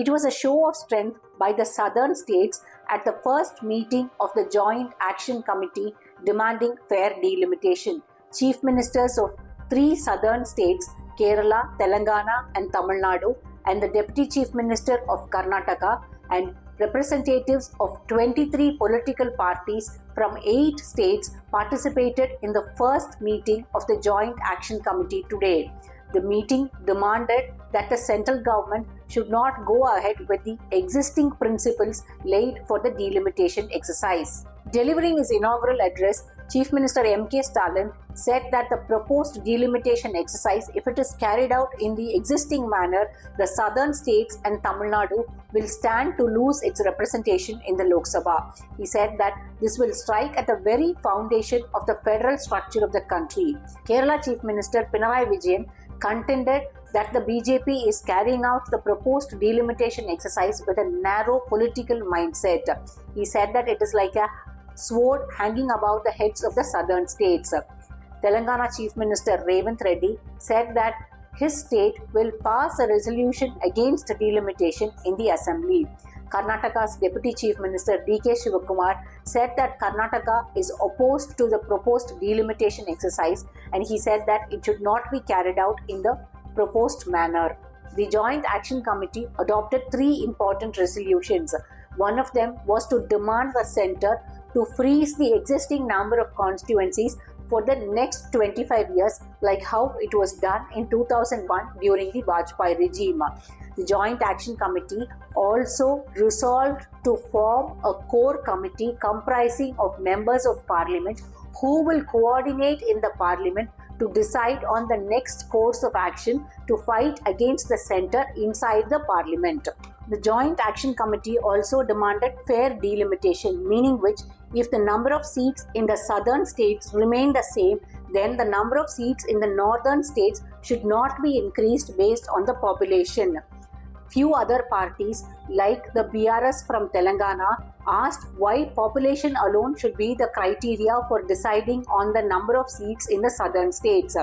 It was a show of strength by the southern states at the first meeting of the Joint Action Committee demanding fair delimitation. Chief ministers of 3 southern states, Kerala, Telangana and Tamil Nadu, and the Deputy Chief Minister of Karnataka, and representatives of 23 political parties from 8 states participated in the first meeting of the Joint Action Committee today. The meeting demanded that the central government should not go ahead with the existing principles laid for the delimitation exercise. Delivering his inaugural address, Chief Minister M.K. Stalin said that the proposed delimitation exercise, if it is carried out in the existing manner, the southern states and Tamil Nadu will stand to lose its representation in the Lok Sabha. He said that this will strike at the very foundation of the federal structure of the country. Kerala Chief Minister Pinarayi Vijayan contended that the BJP is carrying out the proposed delimitation exercise with a narrow political mindset. He said that it is like a sword hanging above the heads of the southern states. Telangana Chief Minister Revanth Reddy said that his state will pass a resolution against delimitation in the assembly. Karnataka's Deputy Chief Minister D.K. Shivakumar said that Karnataka is opposed to the proposed delimitation exercise, and he said that it should not be carried out in the proposed manner. The Joint Action Committee adopted 3 important resolutions. One of them was to demand the centre to freeze the existing number of constituencies for the next 25 years, like how it was done in 2001 during the Vajpayee regime. The Joint Action Committee also resolved to form a core committee comprising of members of parliament who will coordinate in the parliament to decide on the next course of action to fight against the centre inside the parliament. The Joint Action Committee also demanded fair delimitation, meaning which if the number of seats in the southern states remain the same, then the number of seats in the northern states should not be increased based on the population. Few other parties like the BRS from Telangana asked why population alone should be the criteria for deciding on the number of seats in the southern states.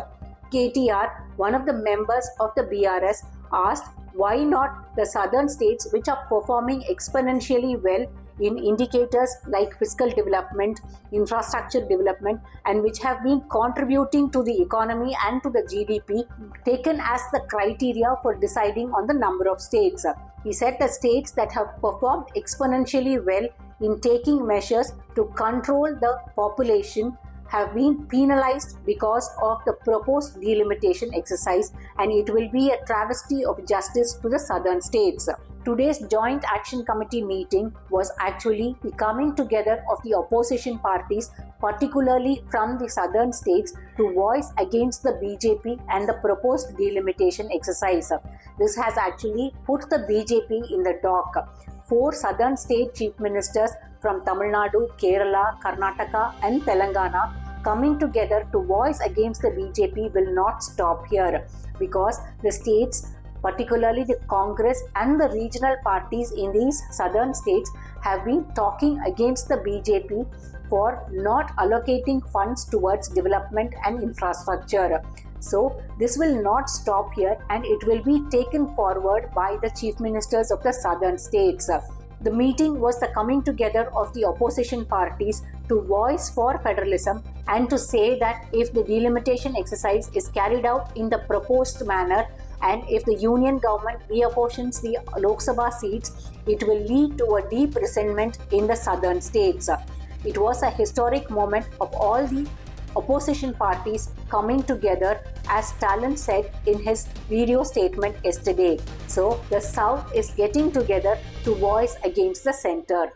KTR, one of the members of the BRS, asked why not the southern states, which are performing exponentially well in indicators like fiscal development, infrastructure development, and which have been contributing to the economy and to the GDP, taken as the criteria for deciding on the number of states. He said the states that have performed exponentially well in taking measures to control the population have been penalized because of the proposed delimitation exercise, and it will be a travesty of justice to the southern states. Today's Joint Action Committee meeting was actually the coming together of the opposition parties, particularly from the southern states, to voice against the BJP and the proposed delimitation exercise. This has actually put the BJP in the dock. 4 southern state chief ministers from Tamil Nadu, Kerala, Karnataka and Telangana coming together to voice against the BJP will not stop here, because the states, particularly the Congress and the regional parties in these southern states, have been talking against the BJP for not allocating funds towards development and infrastructure. So this will not stop here, and it will be taken forward by the chief ministers of the southern states. The meeting was the coming together of the opposition parties to voice for federalism and to say that if the delimitation exercise is carried out in the proposed manner, and if the union government reapportions the Lok Sabha seats, it will lead to a deep resentment in the southern states. It was a historic moment of all the opposition parties coming together, as Stalin said in his video statement yesterday. So the South is getting together to voice against the center.